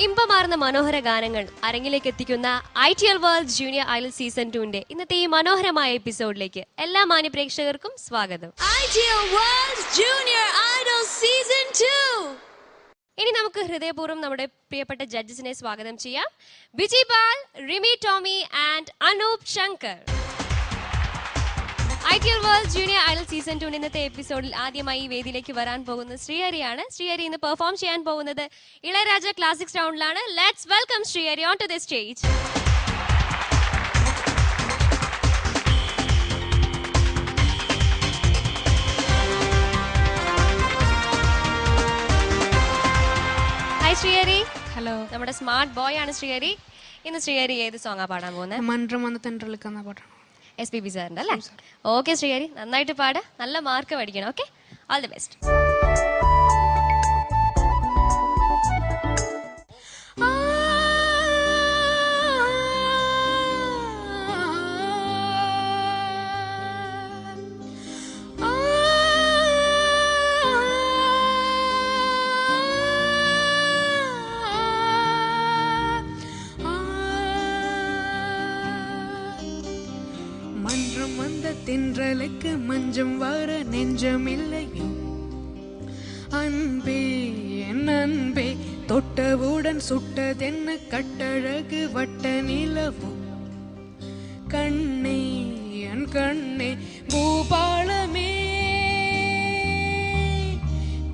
ഇമ്പമാർന്ന മനോഹര ഗാനങ്ങൾ അരങ്ങിലേക്ക് എത്തിക്കുന്ന ITL world junior idol season 2ന്റെ ഇന്നത്തെ ഈ മനോഹരമായ എപ്പിസോഡിലേക്ക് എല്ലാ മാന്യ പ്രേക്ഷകർക്കും സ്വാഗതം. ITL world junior idol season 2. ഇനി നമുക്ക് ഹൃദയപൂർവ്വം നമ്മുടെ പ്രിയപ്പെട്ട ജഡ്ജസിനെ സ്വാഗതം ചെയ്യാം. Biji Pal, Rimi Tomy and Anoop Shankar. ITL world junior idol season 2 ഇന്നത്തെ എപ്പിസോഡിൽ ആദ്യമായി ഈ വേദിയിലേക്ക് വരാൻ പോകുന്നത് ശ്രീഹരിയാണ്. ശ്രീഹരി ഇന്ന് പെർഫോം ചെയ്യാൻ പോകുന്നത് ഇളയരാജ ക്ലാസിക്സ് റൗണ്ടിലാണ്. Let's welcome Srihari on to the stage. Hi Srihari. Hello. നമ്മുടെ സ്മാർട്ട് ബോയ് ആണ് ശ്രീഹരി. ഇന്ന് ശ്രീഹരി ഏത് സോങ്ങാ പാടാൻ പോകുന്നത്? മന്ത്രം വന്ന് തെன்றെടുക്കുന്ന പാട്ടാണ്. SPB സാറിന്റെ അല്ലേ? ഓക്കെ ശ്രീഹരി, നന്നായിട്ട് പാട്, നല്ല മാർക്ക് മേടിക്കണം. Okay, all the best. மன்றம் வந்த தென்றலுக்கு மஞ்சம் வர நெஞ்சம் இல்லையோ அன்பே என் அன்பே, தொட்டவுடன் சுட்டதென்ன கட்டழகு வட்ட நிலவோ கண்ணே என் கண்ணே பூபாலமே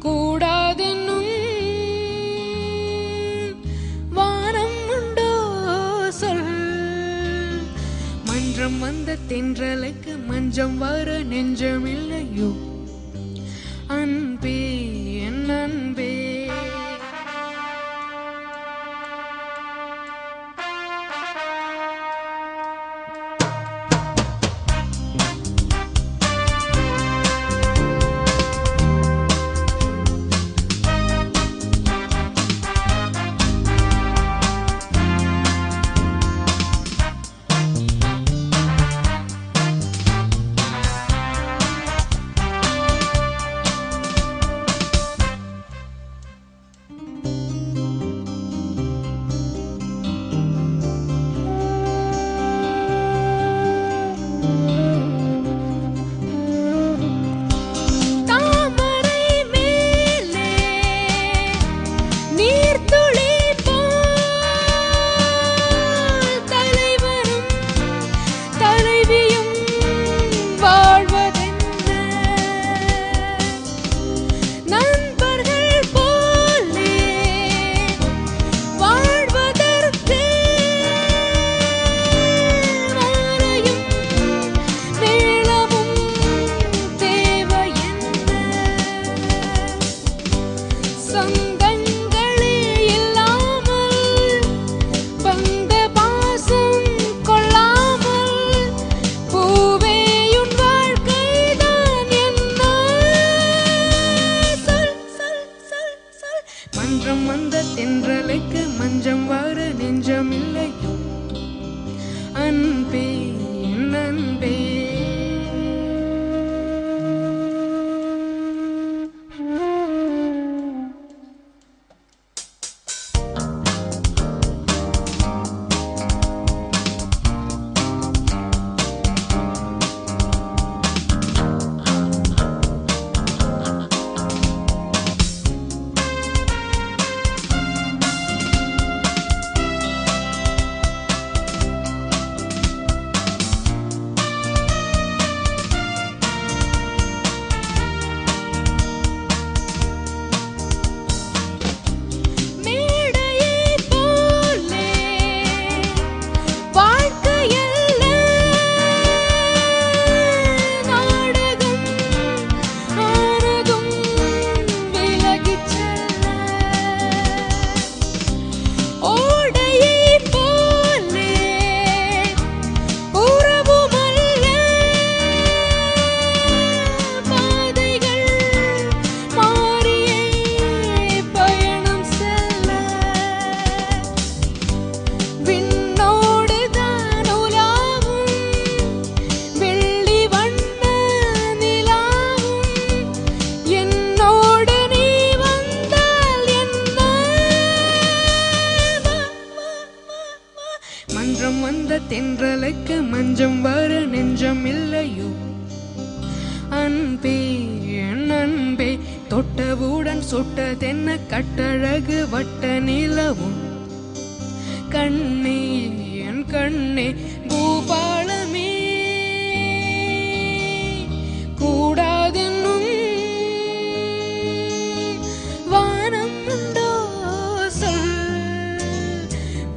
கூடாதென்னும் வானம் உண்டோ சொல். மன்றம் வந்த தென்றலுக்கு மஞ்சம் வர நெஞ்சம் இல்லையோ அன்பே என் அன்பே. மன்றம் வந்த தென்றலுக்கு மஞ்சம் வர நெஞ்சம் இல்லையோ அன்பே என் அன்பே. தென்றலைக்கு மஞ்சம் வர நெஞ்சம் இல்லையோ அன்பே என் அன்பே தொட்டவுடன் சுட்டதென்ன கட்டழகு வட்ட நிலவும் கண்ணே என் கண்ணே பூபாலமே கூடாதென்னும் வானம் உண்டோ சொல்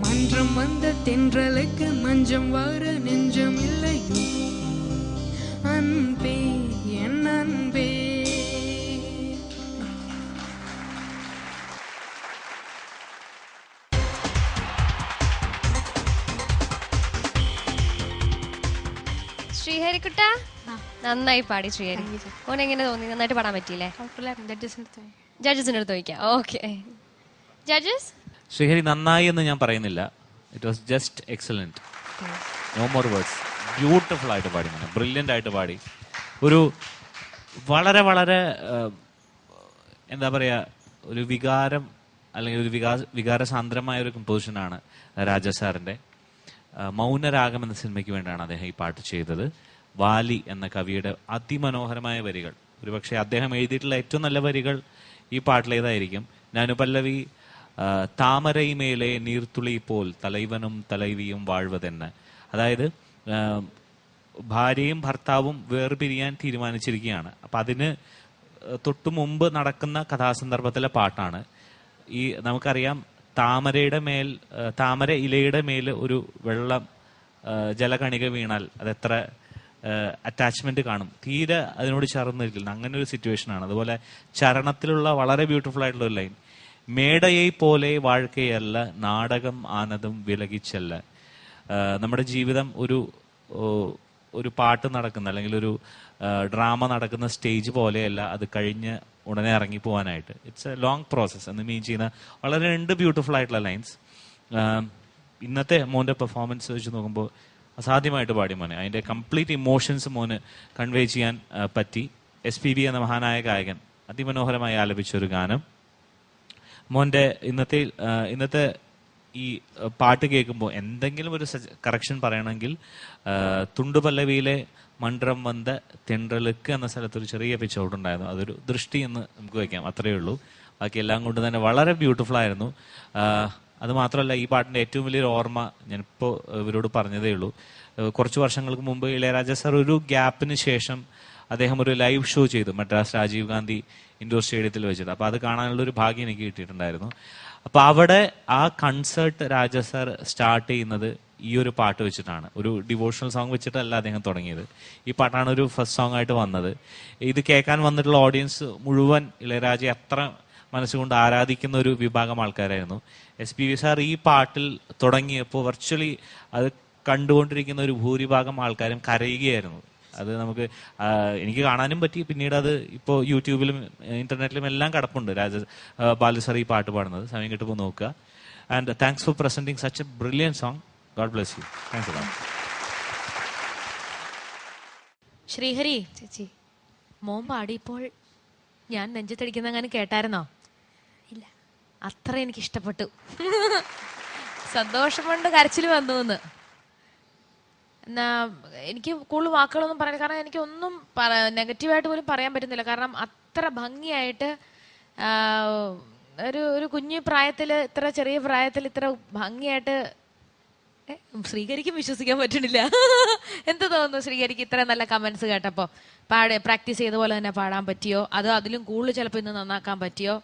மன்றம் வந்த தென்றலுக்கு மஞ்சம் வர நெஞ்சம் இல்லையோ அன்பே என் அன்பே. ശ്രീഹരിക്കുട്ട നന്നായി പാടി ശ്രീഹരി. ഓൻ എങ്ങനെ തോന്നി? നന്നായിട്ട് പാടാൻ പറ്റിയില്ലേ? ജഡ്ജസിന്റെ അടുത്ത് ചോദിക്കാം. Okay judges. ശ്രീഹരി നന്നായി എന്ന് ഞാൻ പറയുന്നില്ല. It was just excellent. No more words. Beautiful ആയിട്ട് പാടി, ബ്രില്യൻ്റ് ആയിട്ട് പാടി. ഒരു വളരെ വളരെ എന്താ പറയുക, ഒരു വികാരം അല്ലെങ്കിൽ ഒരു വികാരസാന്ദ്രമായ ഒരു കമ്പോസിഷനാണ് രാജ സാറിൻ്റെ. മൗനരാഗം എന്ന സിനിമയ്ക്ക് വേണ്ടിയാണ് അദ്ദേഹം ഈ പാട്ട് ചെയ്തത്. വാലി എന്ന കവിയുടെ അതിമനോഹരമായ വരികൾ, ഒരുപക്ഷെ അദ്ദേഹം എഴുതിയിട്ടുള്ള ഏറ്റവും നല്ല വരികൾ ഈ പാട്ടിലേതായിരിക്കും. ഞാനുപല്ലവി താമരൈമേലെ നീർത്തുളി പോൽ തലൈവനും തലൈവിയും വാഴ്വതെന്ന്. അതായത് ഭാര്യയും ഭർത്താവും വേർപിരിയാൻ തീരുമാനിച്ചിരിക്കുകയാണ്. അപ്പം അതിന് തൊട്ടു മുമ്പ് നടക്കുന്ന കഥാസന്ദർഭത്തിലെ പാട്ടാണ്. ഈ നമുക്കറിയാം, താമര ഇലയുടെ മേൽ ഒരു വെള്ളം ജലകണിക വീണാൽ അതെത്ര അറ്റാച്ച്മെന്റ് കാണും, തീരെ അതിനോട് ചേർന്നിരിക്കില്ല. അങ്ങനെ ഒരു സിറ്റുവേഷനാണ്. അതുപോലെ ചരണത്തിലുള്ള വളരെ ബ്യൂട്ടിഫുൾ ആയിട്ടുള്ള ഒരു ലൈൻ, മേടയെ പോലെ വാഴ്ക്കയല്ല നാടകം ആനതും വിലകിച്ചല്ല. നമ്മുടെ ജീവിതം ഒരു പാട്ട് നടക്കുന്ന അല്ലെങ്കിൽ ഒരു ഡ്രാമ നടക്കുന്ന സ്റ്റേജ് പോലെയല്ല, അത് കഴിഞ്ഞ് ഉടനെ ഇറങ്ങി പോകാനായിട്ട്. ഇറ്റ്സ് എ ലോങ് പ്രോസസ്സ് എന്ന് മീൻ ചെയ്യുന്ന വളരെ 2 ബ്യൂട്ടിഫുൾ ആയിട്ടുള്ള ലൈൻസ്. ഇന്നത്തെ മോൻ്റെ പെർഫോമൻസ് വെച്ച് നോക്കുമ്പോൾ അസാധ്യമായിട്ട് പാടി മോനെ. അതിൻ്റെ കംപ്ലീറ്റ് ഇമോഷൻസ് മോന് കൺവേ ചെയ്യാൻ പറ്റി. SPB എന്ന മഹാനായ ഗായകൻ അതിമനോഹരമായി ആലപിച്ച ഒരു ഗാനം. മോൻ്റെ ഇന്നത്തെ ഈ പാട്ട് കേൾക്കുമ്പോൾ എന്തെങ്കിലും ഒരു കറക്ഷൻ പറയണമെങ്കിൽ തുണ്ടുപല്ലവിയിലെ മൺട്രം വந்த തെണ്ടലുക്ക് എന്ന സ്ഥലത്തൊരു ചെറിയ പിച്ചൗട്ട് ഉണ്ടായിരുന്നു. അതൊരു ദൃഷ്ടി എന്ന് നമുക്ക് വയ്ക്കാം, അത്രയേ ഉള്ളൂ. ബാക്കി എല്ലാം കൊണ്ട് തന്നെ വളരെ ബ്യൂട്ടിഫുൾ ആയിരുന്നു. അത് മാത്രമല്ല, ഈ പാട്ടിൻ്റെ ഏറ്റവും വലിയൊരു ഓർമ്മ ഞാനിപ്പോൾ ഇവരോട് പറഞ്ഞതേ ഉള്ളൂ. കുറച്ച് വർഷങ്ങൾക്ക് മുമ്പ് ഇളയരാജ സാർ ഒരു ഗ്യാപ്പിന് ശേഷം അദ്ദേഹം ഒരു ലൈവ് ഷോ ചെയ്തു മദ്രാസ് രാജീവ് ഗാന്ധി ഇൻഡോർ സ്റ്റേഡിയത്തിൽ വെച്ചിട്ട്. അപ്പോൾ അത് കാണാനുള്ള ഒരു ഭാഗ്യം എനിക്ക് കിട്ടിയിട്ടുണ്ടായിരുന്നു. അപ്പോൾ അവിടെ ആ കൺസേർട്ട് രാജ സാർ സ്റ്റാർട്ട് ചെയ്യുന്നത് ഈ ഒരു പാട്ട് വെച്ചിട്ടാണ്. ഒരു ഡിവോഷണൽ സോങ് വെച്ചിട്ടല്ല അദ്ദേഹം തുടങ്ങിയത്. ഈ പാട്ടാണ് ഒരു ഫസ്റ്റ് സോങ് ആയിട്ട് വന്നത്. ഇത് കേൾക്കാൻ വന്നിട്ടുള്ള ഓഡിയൻസ് മുഴുവൻ ഇളയരാജയെ അത്ര മനസ്സുകൊണ്ട് ആരാധിക്കുന്ന ഒരു വിഭാഗം ആൾക്കാരായിരുന്നു. SPB സാർ ഈ പാട്ടിൽ തുടങ്ങിയപ്പോൾ വെർച്വലി അത് കണ്ടുകൊണ്ടിരിക്കുന്ന ഒരു ഭൂരിഭാഗം ആൾക്കാരും കരയുകയായിരുന്നു. അത് എനിക്ക് കാണാനും പറ്റി. പിന്നീട് അത് ഇപ്പോൾ യൂട്യൂബിലും ഇന്റർനെറ്റിലും എല്ലാം കിടപ്പുണ്ട്. ബാലു സാർ ഈ പാട്ട് പാടുന്നത്. സമയം കിട്ടുമ്പോൾ നോക്കുക. And thanks for presenting such a brilliant song. God bless you. Thanks a lot. Sreehari ചേച്ചി, മോൻ പാടിയപ്പോൾ ഞാൻ നെഞ്ചത്തടിക്കുന്ന അങ്ങനെ കേട്ടായിരുന്നോ? ഇല്ല, അത്ര എനിക്ക് ഇഷ്ടപ്പെട്ടു. സന്തോഷം കൊണ്ട് കരച്ചിൽ വന്നു എന്ന്. എന്നാ എനിക്ക് കൂടുതൽ വാക്കുകളൊന്നും പറയാൻ, കാരണം എനിക്കൊന്നും നെഗറ്റീവായിട്ട് പോലും പറയാൻ പറ്റുന്നില്ല. കാരണം അത്ര ഭംഗിയായിട്ട് ഒരു കുഞ്ഞു പ്രായത്തിൽ, ഇത്ര ചെറിയ പ്രായത്തിൽ ഇത്ര ഭംഗിയായിട്ട് ശ്രീഹരിക്കും വിശ്വസിക്കാൻ പറ്റണില്ല. എന്ത് തോന്നുന്നു ശ്രീഹരിക്ക് ഇത്ര നല്ല കമന്റ്സ് കേട്ടപ്പോ? പ്രാക്ടീസ് ചെയ്ത പോലെ തന്നെ പാടാൻ പറ്റിയോ, അതോ അതിലും കൂടുതൽ ചിലപ്പോൾ ഇന്ന് നന്നാക്കാൻ പറ്റിയോ?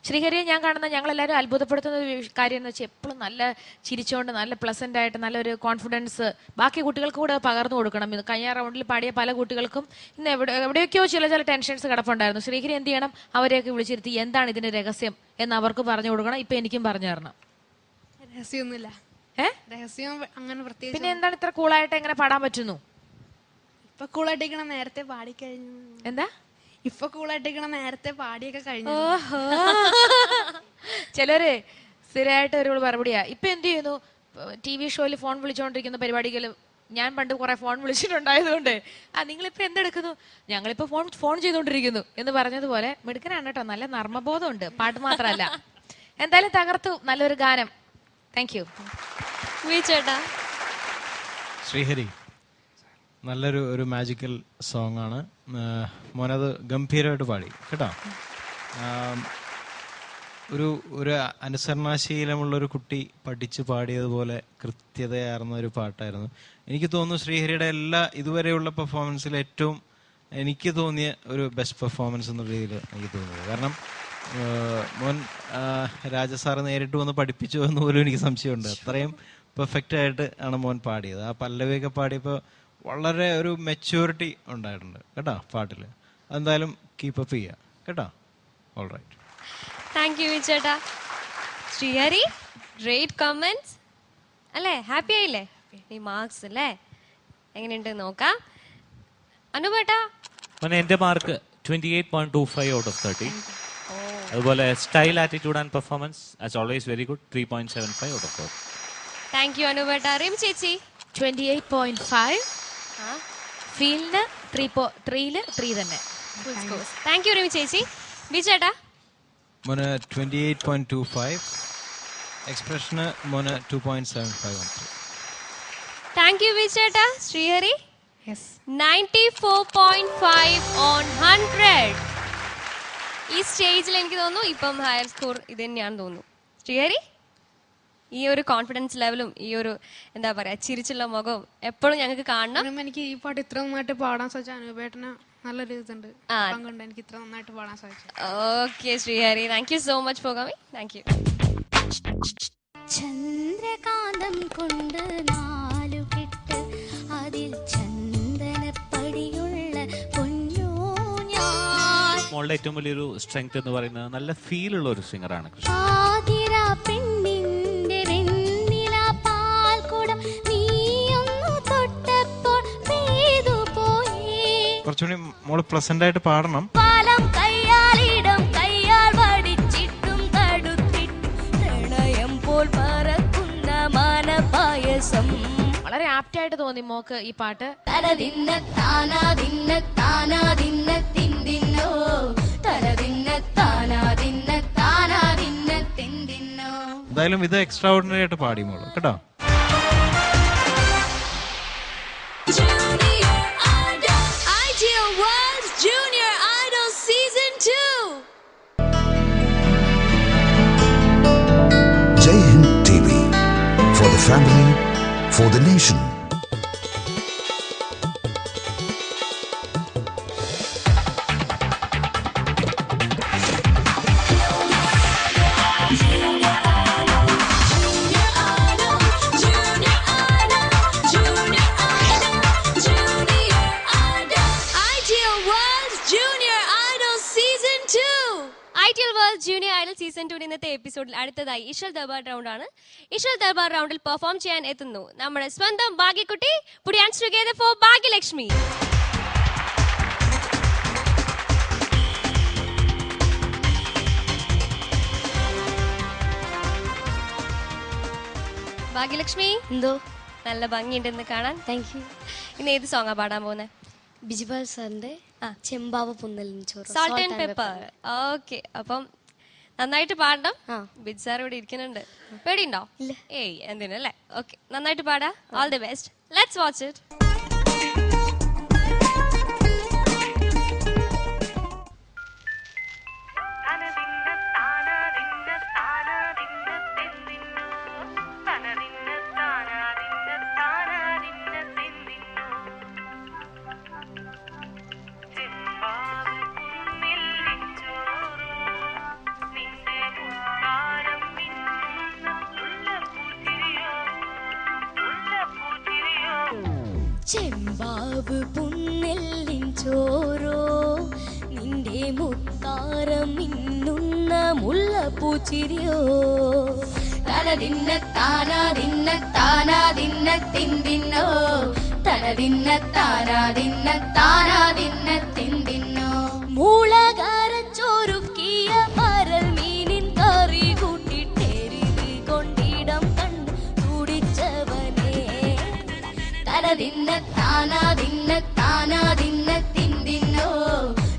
ശ്രീഹരിയെ ഞാൻ കാണുന്ന ഞങ്ങളെല്ലാവരും അത്ഭുതപ്പെടുത്തുന്ന ഒരു കാര്യം എന്ന് വെച്ചാൽ എപ്പോഴും നല്ല ചിരിച്ചുകൊണ്ട്, നല്ല പ്ലസന്റ് ആയിട്ട്, നല്ലൊരു കോൺഫിഡൻസ് ബാക്കി കുട്ടികൾക്ക് കൂടെ പകർന്നു കൊടുക്കണം. ഇത് കഴിഞ്ഞ റൗണ്ടിൽ പാടിയ പല കുട്ടികൾക്കും ഇന്ന് എവിടെയൊക്കെയോ ചില ടെൻഷൻസ് കിടപ്പുണ്ടായിരുന്നു. ശ്രീഹരി എന്ത് ചെയ്യണം? അവരെയൊക്കെ വിളിച്ചിരുത്തി എന്താണ് ഇതിന്റെ രഹസ്യം എന്ന് അവർക്ക് പറഞ്ഞു കൊടുക്കണം. ഇപ്പൊ എനിക്കും പറഞ്ഞു തരണം. രഹസ്യമൊന്നുമില്ല. രഹസ്യം അങ്ങനെ പ്രത്യേകിച്ച്. പിന്നെ എന്താണ് ഇത്ര കൂളായിട്ട് എങ്ങനെ പാടാൻ പറ്റുന്നു? ഇപ്പൊ കൂളായിട്ടേക്കണം, നേരത്തെ പാടിക്കഴിഞ്ഞു. എന്താ ഇപ്പൊ കൂളായിട്ടേക്കണം, നേരത്തെ പാടിയൊക്കെ കഴിഞ്ഞു. ചിലര് സ്ഥിരമായിട്ട് ഒരു മറുപടിയാ. ഇപ്പൊ എന്ത് ചെയ്യുന്നു? TV ഷോയിൽ ഫോൺ വിളിച്ചുകൊണ്ടിരിക്കുന്ന പരിപാടികൾ ഞാൻ പണ്ട് കുറെ ഫോൺ വിളിച്ചിട്ടുണ്ടായതുകൊണ്ട് നിങ്ങളിപ്പോ എന്തെടുക്കുന്നു? ഞങ്ങളിപ്പോ ഫോൺ ചെയ്തുകൊണ്ടിരിക്കുന്നു എന്ന് പറഞ്ഞതുപോലെ മിടുക്കനാണ് കേട്ടോ. നല്ല നർമ്മബോധമുണ്ട്, പാട്ട് മാത്രമല്ല. എന്തായാലും തകർത്തു, നല്ലൊരു ഗാനം. താങ്ക് യു ചേട്ടാ. ശ്രീഹരി, നല്ലൊരു മാജിക്കൽ സോങ് ആണ്. മോനത് ഗംഭീരമായിട്ട് പാടി കേട്ടോ. ഒരു അനുസരണാശീലമുള്ളൊരു കുട്ടി പഠിച്ചു പാടിയതുപോലെ കൃത്യതയാർന്ന ഒരു പാട്ടായിരുന്നു. എനിക്ക് തോന്നുന്നു ശ്രീഹരിയുടെ എല്ലാ ഇതുവരെയുള്ള പെർഫോമൻസിൽ ഏറ്റവും എനിക്ക് തോന്നിയ ഒരു ബെസ്റ്റ് പെർഫോമൻസ് എന്ന രീതിയിൽ എനിക്ക് തോന്നിയത്. കാരണം മോൻ രാജസാറ് നേരിട്ട് വന്ന് പഠിപ്പിച്ചു എന്ന് പോലും എനിക്ക് സംശയമുണ്ട്. അത്രയും പെർഫെക്റ്റ് ആയിട്ട് ആണ് മോൻ പാടിയത്. ആ പല്ലവിയൊക്കെ പാടിയപ്പോൾ വളരെ ഒരു മെച്യൂരിറ്റി ഉണ്ടായിട്ടുണ്ട് കേട്ടോ പാട്ടിൽ. അതെന്തായാലും കീപ്പപ്പ് ചെയ്യുക കേട്ടോ. All right. താങ്ക് യു ചേട്ടാ. ശ്രീഹരി, ഗ്രേറ്റ് കമന്റ്സ് അല്ലേ? ഹാപ്പി ആയില്ലേ? ഈ മാർക്സ് അല്ലേ എങ്ങനെയുണ്ട് നോക്കാം. അനുപേട്ടാ, എന്റെ മാർക്ക് 28.25 ഔട്ട് ഓഫ് 30. അതുപോലെ style, attitude and performance as always very good, 3.75 out of 4. Thank you അനുപേട്ടാ. റിം ചേച്ചി 28.5. ഫീലിന് 3 തന്നെ. താങ്ക് യു റിം ചേച്ചി. ബിജേട്ടാ മോന് 28.25. എക്സ്പ്രഷന് മോന് 2.75. താങ്ക് യു ബിജേട്ടാ. ശ്രീഹരി 94.5 on 100. ഈ സ്റ്റേജിൽ എനിക്ക് തോന്നുന്നു ഇപ്പം ഹയർ സ്കോർ ഇത് തന്നെയാണെന്ന് തോന്നുന്നു. ശ്രീഹരി, ഈ ഒരു കോൺഫിഡൻസ് ലെവലും ഈ ഒരു എന്താ പറയാ ചിരിച്ചുള്ള മുഖവും എപ്പോഴും ഞങ്ങൾക്ക് കാണണം. എനിക്ക് ഈ പാട്ട് ഇത്ര നന്നായിട്ട് പാടാൻ സാധിച്ച അനുപേട്ടന് നല്ലൊരു ഇതുണ്ട്. കൊണ്ട് എനിക്ക് ഇത്ര നന്നായിട്ട് പാടാൻ സാധിച്ചു. Okay Srihari, thank you so much for coming. Thank you. ചന്ദ്രകാന്തം കൊണ്ട് 4 കെട്ട് അതിൽ ചന്ദനപ്പടിയുള്ള പൊന്നോ ഞാൻ. മോളുടെ ഏറ്റവും വലിയൊരു സ്ട്രെങ്ത് എന്ന് പറയുന്നത് നല്ല ഫീൽ ഉള്ള ഒരു സിംഗറാണ്. ആതിര പെണ്ണിന്റെ വെണ്ണില പാൽക്കുടം നീയൊന്നു തൊട്ടപ്പോൾ പെയ്തു പോയി. കുറച്ചുകൂടി മോള് പ്ലസന്റ് ആയിട്ട് പാടണം. പാലം കയ്യാലിടം കയ്യാൽ വടിച്ചിട്ടും തടുത്തിട്ടും പ്രണയം പോൽ പറക്കുന്ന മാനപായസം. വളരെ ആപ്റ്റായിട്ട് തോന്നി മോക്ക് ഈ പാട്ട്. തലതിന്ന താനാതിന്ന താനാതിന്ന തിന്തിന്നോ തലതിന്ന താനാതിന്ന താനാതിന്ന തിന്തിന്നോ. എന്തായാലും ഇത് എക്സ്ട്രാ ഓർഡിനറി ആയിട്ട് പാടി മോള് കേട്ടോ. Ideal World Junior Idol Season 2. Jai Hind TV, for the family, for the nation. Junior idol season 2 ഇന്നത്തെ എപ്പിസോഡിൽ അടുത്തതായി ഇഷൽ ദർബാർ റൗണ്ട് ആണ്. ഇഷൽ ദർബാർ റൗണ്ടിൽ പെർഫോം ചെയ്യാൻ എത്തുന്നു നമ്മുടെ സ്വന്തം ഭാഗ്യക്കുട്ടി. Put your hands together for Bhagyalakshmi. Bhagyalakshmi, എന്തോ നല്ല ഭംഗിയുണ്ടെന്ന് കാണാൻ. Thank you. ഇന്ന് ഏത് സോങ്ങാ പാടാൻ പോകുന്നത്? ബിജിപാൽ സാറിന്റെ ചെമ്പാവ് പുന്നലിൻ ചോറ്, സോൾട്ട് ആൻഡ് പെപ്പർ. ഓക്കെ, അപ്പം നന്നായിട്ട് പാടണം. ബിജ് സാർ ഇവിടെ ഇരിക്കുന്നുണ്ട്. പേടിയുണ്ടോ? ഏയ് എന്തിനല്ലേ. ഓക്കെ, നന്നായിട്ട് പാടാ. All the best. Let's watch it. ചെമ്പാവ് പുന്നെല്ലിൻ ചോരോ നിന്റെ മുത്താരം മിന്നുന്ന മുല്ലപ്പൂച്ചിരിയോ തനതിന്ന താനാതിന്ന താനാതിന്ന തിന്തിന്നോ തനതിന്ന താനാതിന്ന താനാതിന്ന തിന്തിന്നോ മൂളകാരച്ചോറുക്കിയ പരൽ മീനിൻ കറി കൂട്ടിട്ടെരിത് കൊണ്ടിടം കണ്ട് തുടിച്ചവനേ തനതിന്ന താനാതിന്ന താനാതിന്ന തിന്തിന്നോ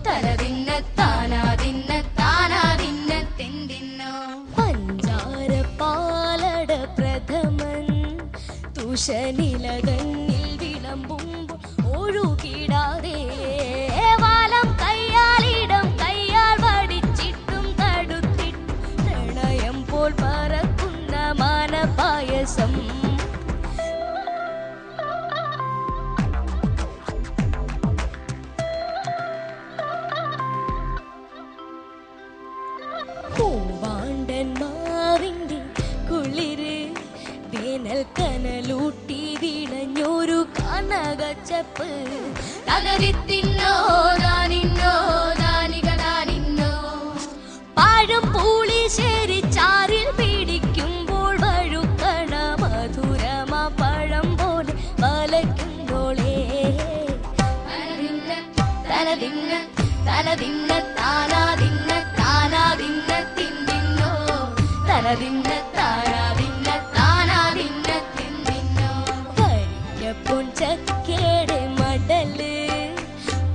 തനതിന്ന താനാതിന്ന താനാതിന്ന തിന്തിന്നോ പഞ്ചാര പാലട പ്രഥമൻ തുഷനിലകണ്ണിൽ പോൽ പറക്കുന്ന മാനപായസം പൂവാണ്ടൻ മാവിൻ്റെ കുളിര് വേനൽ കനലൂട്ടി വിളഞ്ഞൊരു കനകച്ചപ്പ് തകരിത്തിന്നോ ദാനിന്നോ ദാനികദാനിന്നോ പഴം പുളിശ്ശേരി ചാറിൽ പിടിക്കുമ്പോൾ വഴുക്കണ മധുരമാ പഴം പോലെ വലയ്ക്കുന്നോളേ തനതിന്ന തനതിന്ന താനാതിന്ന താനാതിന്ന തിന്നിന്നോ തനതിന്ന താനാതിന്ന താനാതിന്ന തിന്നിന്നോ കരിഞ്ഞപ്പൊൻ ചക്കേടെ മടല്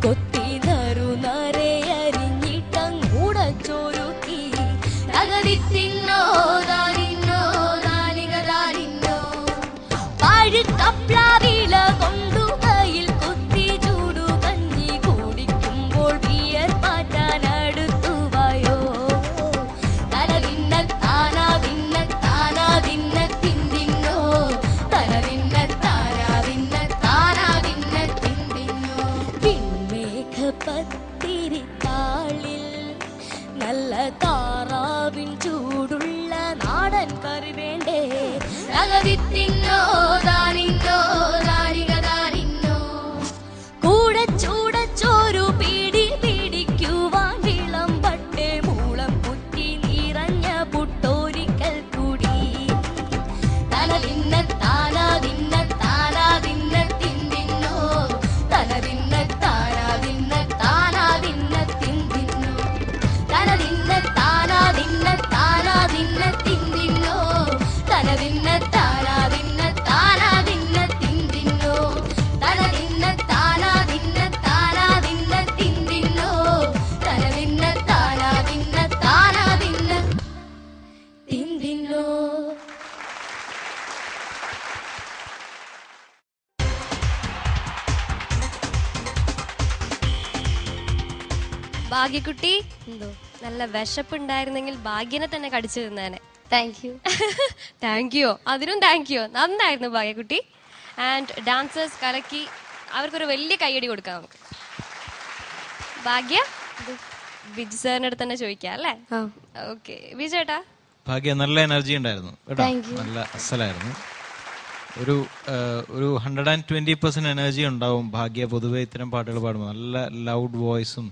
കൊത്തി നറു നരെ അരിഞ്ഞിട്ടങ്ങൂടച്ചോരുക്കി തകരിത്തിന്നോ ദാനിന്നോ ദാനികദാനിന്നോ പഴുക്കപ്ലാവില കൊണ്ടു കയ്യിൽ കുത്തി ചൂടു കഞ്ഞി കുടിക്കുമ്പോൾ വിയർ പാറ്റാനടുത്തുവായോ തനതിന്ന താനാതിന്ന താനാതിന്ന തിന്നിന്നോ തനതിന്ന താനാതിന്ന താനാതിന്ന തിന്നിന്നോ പിൻമേഘ പത്തിരി താളിൽ നല്ല താറാവിൻ ചൂടുള്ള നാടൻ കറി വേണ്ടേ തകരിത്തിന്നോ ദാനിന്നോ ദാനികദാനിന്നോ കൂടെ ചൂടച്ചോരു പിടി പിടിക്കുവാൻ വിളമ്പട്ടെ മൂളം കുറ്റി നിറഞ്ഞ പുട്ടോരിക്കൽ കൂടി തനതിന്ന താനാതിന്ന താനാതിന്ന തിന്നിന്നോ തനതിന്ന താനാതിന്ന താനാതിന്ന തിന്നിന്നോ തനതിന്ന താനാതിന്ന താനാതിന്ന തിന്നിന്നോ തനതിന്ന താനാതിന്ന താനാതിന്ന തിന്നിന്നോ തനതിന്ന താനാതിന്ന താനാതിന്ന തിന്നിന്നോ തനതിന്ന താനാതിന്ന താനാതിന്ന തിന്നിന്നോ ഭാഗ്യക്കുട്ടി എന്തോ നല്ല വിശപ്പുണ്ടായിരുന്നെങ്കിൽ ഭാഗ്യനെ തന്നെ കടിച്ചു തിന്നേനെ. Thank you. Thank you. അതിനും താങ്ക് യു. നന്നായിരുന്നു ഭാഗ്യക്കുട്ടി. ആൻഡ് ഡാൻസേഴ്സ് കലക്കി. അവർക്കൊരു വലിയ കൈയടി കൊടുക്കാം നമുക്ക്. ഭാഗ്യ ബിജു സാറിന്റെ അടുത്ത് തന്നെ ചോദിക്കാം അല്ലേ? ഓക്കെ ബിജു ചേട്ടാ. ഭാഗ്യ നല്ല എനർജി ഉണ്ടായിരുന്നു കേട്ടോ, നല്ല അസലായിരുന്നു. ഒരു 120% എനർജി ഉണ്ടാവും ഭാഗ്യ പൊതുവെ ഇത്തരം പാട്ടുകൾ പാടുമ്പോൾ. നല്ല ലൗഡ് വോയിസും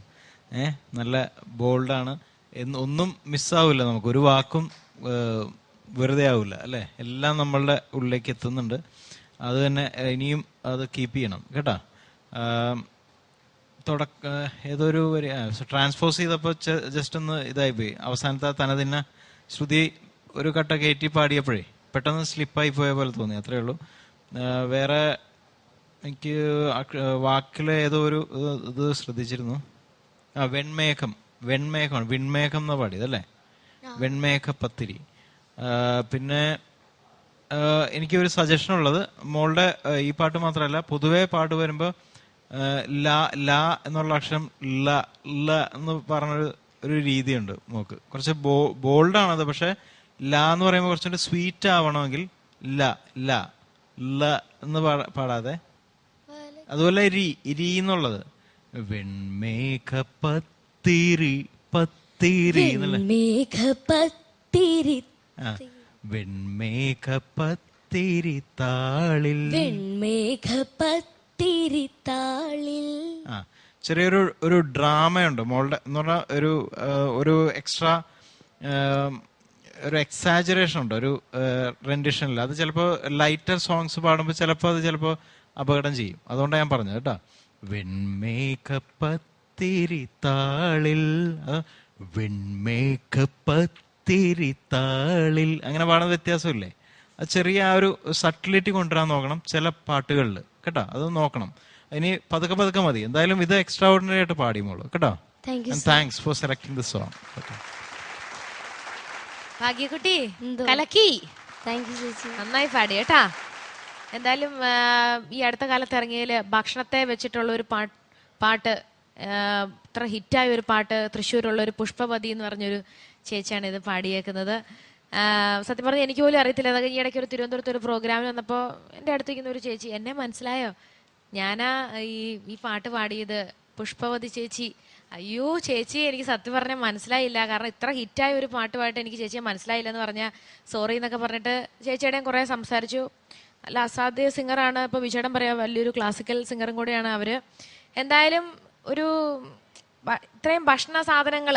നല്ല ബോൾഡാണ്. ഒന്നും മിസ്സാവില്ല, നമുക്ക് ഒരു വാക്കും വെറുതെ ആവില്ല അല്ലേ, എല്ലാം നമ്മളുടെ ഉള്ളിലേക്ക് എത്തുന്നുണ്ട്. അത് തന്നെ ഇനിയും അത് കീപ്പ് ചെയ്യണം കേട്ടോ. ഏതൊരു ട്രാൻസ്പോസ് ചെയ്തപ്പോൾ ജസ്റ്റ് ഒന്ന് ഇതായി പോയി. അവസാനത്തെ തനതിന്ന ശ്രുതി ഒരു കട്ട കയറ്റി പാടിയപ്പോഴേ പെട്ടെന്ന് സ്ലിപ്പായി പോയ പോലെ തോന്നി, അത്രേ ഉള്ളൂ. വേറെ എനിക്ക് വാക്കിലെ ഏതോ ഒരു ഇത് ശ്രദ്ധിച്ചിരുന്നു. വെൺമേഘമാണ് വിൺമേഘം എന്ന് പാടിയത് അല്ലേ, വെൺമേഘ പത്തിരി. പിന്നെ എനിക്കൊരു സജഷൻ ഉള്ളത്, മോളുടെ ഈ പാട്ട് മാത്രമല്ല പൊതുവെ പാട്ട് വരുമ്പോൾ ല ല എന്നുള്ള അക്ഷരം ല ല എന്ന് പറഞ്ഞൊരു രീതിയുണ്ട് മോക്ക്. കുറച്ച് ബോൾഡാണത്, പക്ഷെ ല എന്ന് പറയുമ്പോൾ കുറച്ചുകൂടി സ്വീറ്റ് ആവണമെങ്കിൽ ല ല ല എന്ന് പാടാതെ. അതുപോലെ രി എന്നുള്ളത് വെൺമേഘ പത്തിരി പത്തിരി വെൺമേഘ പത്തിരി താളിൽ ചെറിയൊരു ഡ്രാമയുണ്ട് മോളുടെ എന്ന് പറഞ്ഞാൽ ഒരു എക്സ്ട്രാ ഒരു എക്സാജറേഷൻ ഉണ്ട് ഒരു റെൻഡിഷനിൽ. അത് ചിലപ്പോൾ ലൈറ്റർ സോങ്സ് പാടുമ്പോൾ ചിലപ്പോൾ അപകടം ചെയ്യും. അതുകൊണ്ടാണ് ഞാൻ പറഞ്ഞത് കേട്ടോ. വെൺമേഘ പത്തിരി താളിൽ വെൺമേഘ പത്തിരി താളിൽ അങ്ങനെ പാടുന്ന വ്യത്യാസമില്ലേ, അത് ചെറിയ ആ ഒരു സട്ടിലിറ്റി കൊണ്ടുവരാൻ നോക്കണം ചില പാട്ടുകളിൽ കേട്ടോ. അത് നോക്കണം. ഇനി പതുക്കെ പതുക്കെ മതി. എന്തായാലും ഇത് എക്സ്ട്രാ ഓർഡിനറി ആയിട്ട് പാടിയുള്ളൂ കേട്ടോ. Thanks for selecting this song. ഭാഗ്യക്കുട്ടി കലക്കി, നന്നായി പാടി കേട്ടാ. എന്തായാലും ഈ അടുത്ത കാലത്ത് ഇറങ്ങിയതിൽ ഭക്ഷണത്തെ വെച്ചിട്ടുള്ള ഒരു പാട്ട് ഇത്ര ഹിറ്റായ ഒരു പാട്ട് തൃശ്ശൂരുള്ള ഒരു പുഷ്പവതി എന്ന് പറഞ്ഞൊരു ചേച്ചിയാണ് ഇത് പാടിയേക്കുന്നത്. സത്യം പറഞ്ഞാൽ എനിക്ക് പോലും അറിയത്തില്ല. അതൊക്കെ ഈ ഇടയ്ക്ക് ഒരു തിരുവനന്തപുരത്ത് ഒരു പ്രോഗ്രാമിൽ വന്നപ്പോൾ എൻ്റെ അടുത്തേക്കുന്ന ഒരു ചേച്ചി എന്നെ മനസ്സിലായോ, ഞാനാ ഈ പാട്ട് പാടിയത് പുഷ്പവതി ചേച്ചി. അയ്യോ ചേച്ചി, എനിക്ക് സത്യം പറഞ്ഞാൽ മനസ്സിലായില്ല, കാരണം ഇത്ര ഹിറ്റായ ഒരു പാട്ട് പാടിയിട്ട് എനിക്ക് ചേച്ചിയെ മനസ്സിലായില്ല എന്ന് പറഞ്ഞാൽ സോറി എന്നൊക്കെ പറഞ്ഞിട്ട് ചേച്ചിയുടെയും കുറേ സംസാരിച്ചു. നല്ല അസാധ്യ സിംഗറാണ്. ഇപ്പോൾ വിജയടം പറയാം, വലിയൊരു ക്ലാസിക്കൽ സിംഗറും കൂടെയാണ് അവർ. എന്തായാലും ഒരു ഇത്രയും ഭക്ഷണ സാധനങ്ങൾ,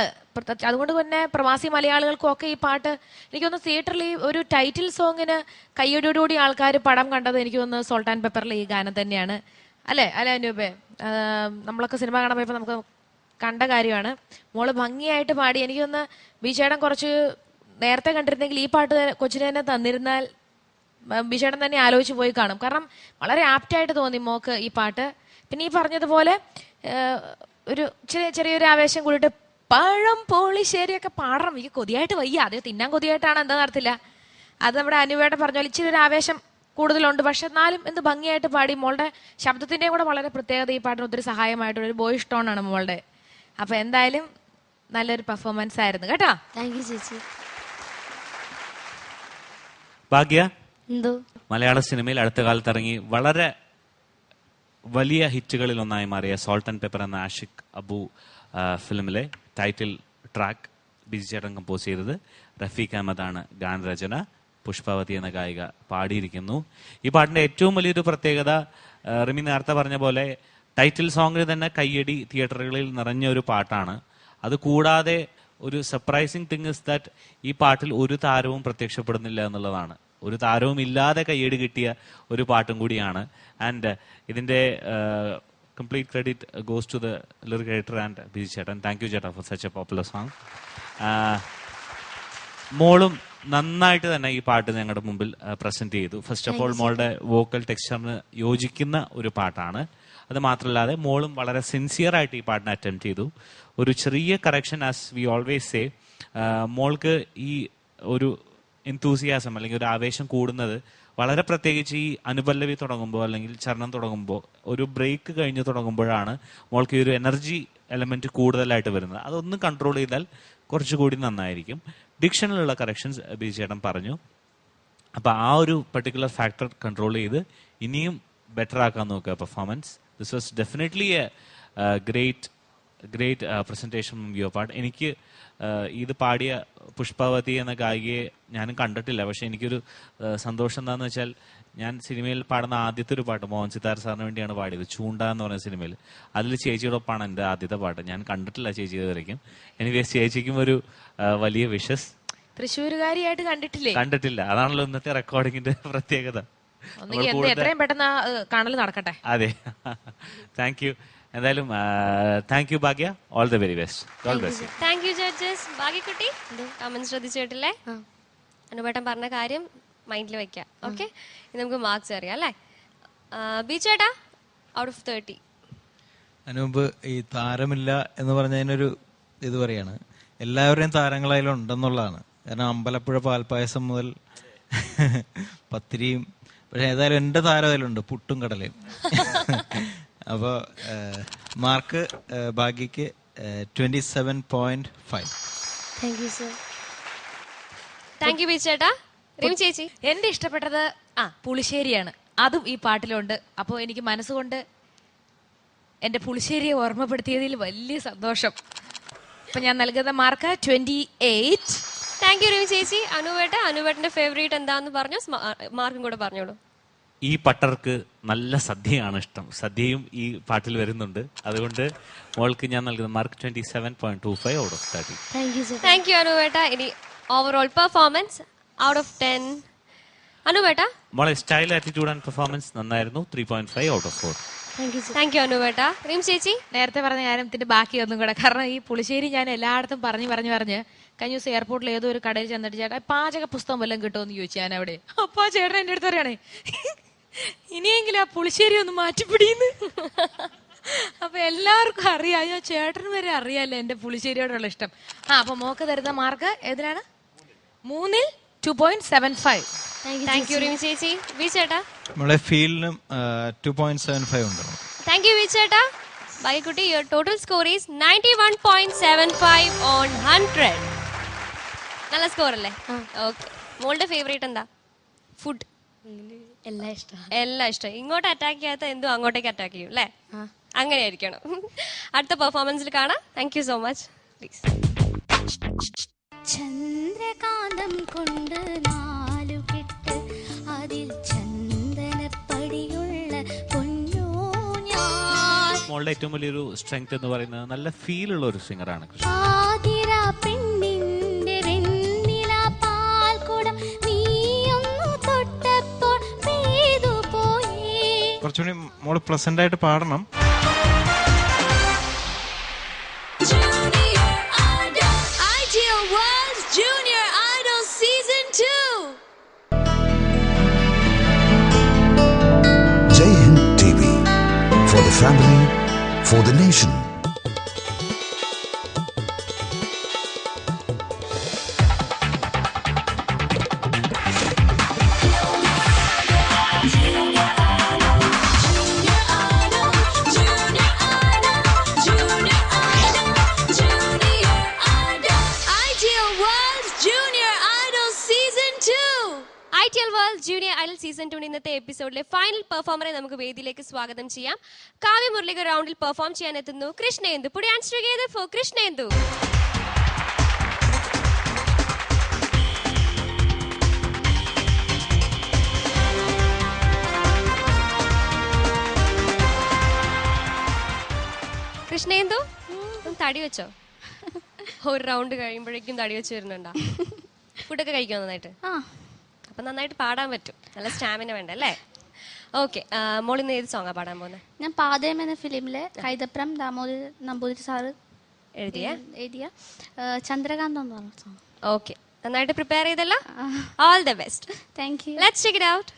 അതുകൊണ്ട് തന്നെ പ്രവാസി മലയാളികൾക്കും ഒക്കെ ഈ പാട്ട് എനിക്കൊന്ന് തിയേറ്ററിൽ ഈ ഒരു ടൈറ്റിൽ സോങ്ങിന് കയ്യടിയോടുകൂടി ആൾക്കാർ പടം കണ്ടത് എനിക്ക് തോന്നുന്നു സോൾട്ട് ആൻഡ് പെപ്പറിലെ ഈ ഗാനം തന്നെയാണ്. അല്ലേ അനൂപേ? നമ്മളൊക്കെ സിനിമ കാണാൻ പോയപ്പോൾ നമുക്ക് കണ്ട കാര്യമാണ്. മോള് ഭംഗിയായിട്ട് പാടി. എനിക്കൊന്ന് ബിജേടൻ കുറച്ച് നേരത്തെ കണ്ടിരുന്നെങ്കിൽ ഈ പാട്ട് കൊച്ചിനെ തന്നെ തന്നിരുന്നാൽ ബിജേടൻ തന്നെ ആലോചിച്ച് പോയി കാണും. കാരണം വളരെ ആപ്റ്റായിട്ട് തോന്നി മോക്ക് ഈ പാട്ട്. പിന്നെ ഈ പറഞ്ഞതുപോലെ ഒരു ചെറിയൊരു ആവേശം കൂടിയിട്ട് പഴം പോളിശ്ശേരിയൊക്കെ പാടണം. എനിക്ക് കൊതിയായിട്ട് വയ്യ, അത് തിന്നാൻ കൊതിയായിട്ടാണ് എന്താ നടത്തില്ല. അത് നമ്മുടെ അനുവേട്ടൻ പറഞ്ഞ പോലെ ഇച്ചിരി ഒരു ആവേശം കൂടുതലുണ്ട്. പക്ഷെ എന്നാലും എന്ത് ഭംഗിയായിട്ട് പാടി. മോളുടെ ശബ്ദത്തിൻ്റെയും കൂടെ വളരെ പ്രത്യേകത ഈ പാട്ടിന് ഒത്തിരി സഹായമായിട്ടുള്ള ഒരു ബോയ്സ് ടോൺ ആണ് മോളുടെ. അപ്പൊ എന്തായാലും നല്ലൊരു പെർഫോമൻസ് ആയിരുന്നു കേട്ടോ. താങ്ക് യു ചേച്ചി. ഭാഗ്യ, എന്തോ മലയാള സിനിമയിൽ അടുത്ത കാലത്ത് ഇറങ്ങി വളരെ വലിയ ഹിറ്റുകളിൽ ഒന്നായി മാറിയ സോൾട്ട് ആൻഡ് പെപ്പർ എന്ന ആഷിഖ് അബു ഫിലിമിലെ ടൈറ്റിൽ ട്രാക്ക് ബിജി ചേട്ടൻ കമ്പോസ് ചെയ്തത്. റഫീഖ് അഹമ്മദാണ് ഗാനരചന. പുഷ്പവതി എന്ന ഗായിക പാടിയിരിക്കുന്നു. ഈ പാട്ടിന്റെ ഏറ്റവും വലിയൊരു പ്രത്യേകത റിമി നേരത്തെ പറഞ്ഞ പോലെ ടൈറ്റിൽ സോങ്ങിന് തന്നെ കയ്യടി തിയേറ്ററുകളിൽ നിറഞ്ഞ ഒരു പാട്ടാണ്. അത് കൂടാതെ ഒരു സർപ്രൈസിങ് തിങ് ഇസ് ദാറ്റ് ഈ പാട്ടിൽ ഒരു താരവും പ്രത്യക്ഷപ്പെടുന്നില്ല എന്നുള്ളതാണ്. ഒരു താരവും ഇല്ലാതെ കയ്യടി കിട്ടിയ ഒരു പാട്ടും കൂടിയാണ്. ആൻഡ് ഇതിന്റെ complete credit goes to the lyric writer and Biji ചേട്ടൻ. താങ്ക് യു ചേട്ടാ for such a popular song. മോളും നന്നായിട്ട് തന്നെ ഈ പാട്ട് ഞങ്ങളുടെ മുമ്പിൽ പ്രസന്റ് ചെയ്തു. ഫസ്റ്റ് ഓഫ് ഓൾ മോളുടെ വോക്കൽ ടെക്സ്ചറിന് യോജിക്കുന്ന ഒരു പാട്ടാണ്. അത് മാത്രമല്ലാതെ മോളും വളരെ സിൻസിയർ ആയിട്ട് ഈ പാട്ടിനെ അറ്റംപ്റ്റ് ചെയ്തു. ഒരു ചെറിയ correction, as we always say, മോൾക്ക് ഈ ഒരു എന്തൂസിയാസം അല്ലെങ്കിൽ ഒരു ആവേശം കൂടുന്നത് വളരെ പ്രത്യേകിച്ച് ഈ അനുപല്ലവി തുടങ്ങുമ്പോൾ അല്ലെങ്കിൽ ചരണം തുടങ്ങുമ്പോൾ ഒരു ബ്രേക്ക് കഴിഞ്ഞ് തുടങ്ങുമ്പോഴാണ് മോൾക്ക് ഈ ഒരു എനർജി എലമെന്റ് കൂടുതലായിട്ട് വരുന്നത്. അതൊന്ന് കൺട്രോൾ ചെയ്താൽ കുറച്ചുകൂടി നന്നായിരിക്കും. ഡിക്ഷനിലുള്ള കറക്ഷൻസ് ബിജി ചേട്ടൻ പറഞ്ഞു. അപ്പൊ ആ ഒരു പെർട്ടിക്കുലർ ഫാക്ടർ കൺട്രോൾ ചെയ്ത് ഇനിയും ബെറ്റർ ആക്കാൻ നോക്കുക performance. This was definitely A great presentation from your part. എനിക്ക് ഇത് പാടിയ പുഷ്പവതി എന്ന ഗായികയെ ഞാനും കണ്ടിട്ടില്ല. പക്ഷെ എനിക്കൊരു സന്തോഷം എന്താണെന്ന് വെച്ചാൽ, ഞാൻ സിനിമയിൽ പാടുന്ന ആദ്യത്തെ ഒരു പാട്ട് മോഹൻ സിതാർ സാറിന് വേണ്ടിയാണ് പാടിയത്, ചൂണ്ട എന്ന് പറയുന്ന സിനിമയിൽ. അതിൽ ചേച്ചിയോടൊപ്പമാണ് എൻ്റെ ആദ്യത്തെ പാട്ട്. ഞാൻ കണ്ടിട്ടില്ല ചേച്ചി ഇതുവരെയ്ക്കും. എനിവേസ് ചേച്ചിക്കും ഒരു വലിയ വിഷസ്. തൃശ്ശൂരുകാരിയായിട്ട് കണ്ടിട്ടില്ല. അതാണല്ലോ ഇന്നത്തെ റെക്കോർഡിങ്ങിന്റെ പ്രത്യേകത. എത്രയും പെട്ടെന്ന് കാണൽ നടക്കട്ടെ. അതെ, താങ്ക് യു. എന്തായാലും thank you Bhagya. All the very best. God bless you. Thank you judges. ഭാഗ്യക്കുട്ടി കമന്റ് ശ്രദ്ധിച്ചിട്ടില്ലേ? അനുപേട്ടൻ പറഞ്ഞ കാര്യം മൈൻഡിൽ വെക്കാം. ഓക്കെ, ഇനി നമുക്ക് മാർക്സ് അറിയാം അല്ലേ? ബിചേട്ടാ, ഔട്ട് ഓഫ് 30. അനൂപ്, ഈ താരമില്ല എന്ന് പറഞ്ഞതിനൊരു ഇത് പറയാണ്, എല്ലാവരുടെയും താരങ്ങളായാലും ഉണ്ടെന്നുള്ളതാണ്. കാരണം അമ്പലപ്പുഴ പാൽപ്പായസം മുതൽ പത്തിരിയും, പക്ഷെ ഏതായാലും എൻ്റെ താരം അതിലുണ്ട്, പുട്ടും കടലയും. അപ്പോൾ മാർക്ക് ഭാഗ്യക്ക് 27.5. Thank you sir. Thank you ബിചേട്ടാ. റിമി ചേച്ചി, എന്റെ ഇഷ്ടപ്പെട്ടത് പുളിശ്ശേരിയാണ്. അതും ഈ പാട്ടിലുണ്ട്. അപ്പോൾ എനിക്ക് മനസ്സുകൊണ്ട് എന്റെ പുളിശ്ശേരിയെ ഓർമ്മപ്പെടുത്തിയതിൽ വലിയ സന്തോഷം. അപ്പൊ ഞാൻ നൽകുന്ന മാർക്ക് 28. താങ്ക് യു റിമി ചേച്ചി. അനുപേട്ടന്റെ ഫേവറേറ്റ് എന്താന്ന് പറഞ്ഞു, മാർക്കും കൂടെ പറഞ്ഞോളൂ. ഈ പട്ടർക്ക് നല്ല സദ്യയാണ് ഇഷ്ടം. സദ്യയും ഈ പാട്ടിൽ വരുന്നുണ്ട്. അതുകൊണ്ട് മോൾക്ക് ഞാൻ നൽകുന്ന mark 27.25 out of 30. Thank you അനുപേട്ട. ഇനി ഓവറോൾ പെർഫോമൻസ് ഔട്ട് ഓഫ് 10. അനുപേട്ട, മോളെ സ്റ്റൈൽ, ആറ്റിറ്റ്യൂഡ് ആൻഡ് പെർഫോമൻസ് നന്നായിരുന്നു. 3.5 ഔട്ട് ഓഫ് 4. താങ്ക് യു അനുപേട്ട. റിം ചേച്ചി, നേരത്തെ പറഞ്ഞ കാര്യത്തിന്റെ ബാക്കി ഒന്നും കൂടെ. കാരണം ഈ പുളിശ്ശേരി ഞാൻ എല്ലായിടത്തും പറഞ്ഞ് കഴിഞ്ഞ ദിവസം എയർപോർട്ടിൽ ഏതോ ഒരു കടയിൽ ചെന്നിട്ട് ചേട്ടാ പാചക പുസ്തകം വല്ലതും കിട്ടുമെന്ന് ചോദിച്ചു ഞാൻ അവിടെ. അപ്പൊ ആ ചേട്ടൻ എന്റെ അടുത്ത് പറയണേ, ഇനിയെങ്കിലും ആ പുളിശ്ശേരി ഒന്ന് മാറ്റിപ്പിടിയുന്നു. അപ്പൊ എല്ലാവർക്കും അറിയാം, ഞാൻ ചേട്ടന് വരെ അറിയാലോ എന്റെ പുളിശ്ശേരിയോടുള്ള ഇഷ്ടം. അപ്പൊ മോക്ക് തരുന്ന മാർക്ക് ഏതിനാണ്? 3ൽ 2.75. താങ്ക് യു റിമി ചേച്ചി. വി ചേട്ടാ, നമ്മളെ ഫീൽഡിനും 2.75 ഉണ്ട്. താങ്ക് യു വി ചേട്ടാ. ഭാഗ്യക്കുട്ടി, your total score is 91.75 on 100. നല്ല സ്കോർ അല്ലേ? ഓക്കെ. മോളുടെ ഫേവറേറ്റ് എന്താ? ഫുഡ്? എല്ലാം ഇഷ്ടമാണ്. എല്ലാം ഇഷ്ടം. ഇങ്ങോട്ട് അറ്റാക്ക് ചെയ്യാത്ത എന്തും അങ്ങോട്ടേക്ക് അറ്റാക്ക് ചെയ്യും അല്ലേ? അങ്ങനെ ആയിരിക്കണം. അടുത്ത പെർഫോമൻസിൽ കാണാം. Thank you so much. Please. ചന്ദ്രകാന്തം കൊണ്ട് നാലുകെട്ട് അതിൽ ചന്ദനപ്പടിയുള്ള പൊന്നോ ഞാൻ. മോളുടെ ഏറ്റവും വലിയൊരു സ്ട്രെങ്ത് എന്ന് പറയുന്നത് നല്ല ഫീൽ ഉള്ള ഒരു സിംഗറാണ്. ആതിര പെണ്ണിന്റെ വെണ്ണില പാൽക്കുടം നീയൊന്നു തൊട്ടപ്പോൾ പെയ്തു പോയി. കുറച്ചുകൂടി മോള് പ്ലസന്റ് ആയിട്ട് പാടണം. Jai Hind TV, for the family, for the nation. ITL World Junior Idol Season 2 ഇന്നത്തെ എപ്പിസോഡിലെ ഫൈനൽ പെർഫോമറെ നമുക്ക് വേദിയിലേക്ക് സ്വാഗതം ചെയ്യാം. കാവ്യ മുരളിക റൗണ്ടിൽ പെർഫോം ചെയ്യാൻ എത്തുന്നു Krishnendu. Put your hands together for Krishnendu. Krishnendu തടി വെച്ചോ? ഒരു റൗണ്ട് കഴിയുമ്പോഴേക്കും തടി വെച്ച് വരുന്നുണ്ടോ? ഫുഡൊക്കെ കഴിക്കുമോ നന്നായിട്ട്? അപ്പൊ നന്നായിട്ട് പാടാൻ പറ്റും. നല്ല സ്റ്റാമിന വേണ്ട അല്ലേ? ഓക്കെ. മോളിന്ന് ഏത് സോങ്ങാ പാടാൻ പോകുന്നത്? ഞാൻ പാതയം എന്ന ഫിലിമിലെ കൈതപ്രം ദാമോദർ നമ്പൂതിരി സാറ് എഴുതിയ ചന്ദ്രകാന്തം എന്ന് പറഞ്ഞ സോങ്. ഓക്കെ. നന്നായിട്ട് പ്രിപ്പയർ ചെയ്തല്ലോ. All the best. Thank you. Let's check it out.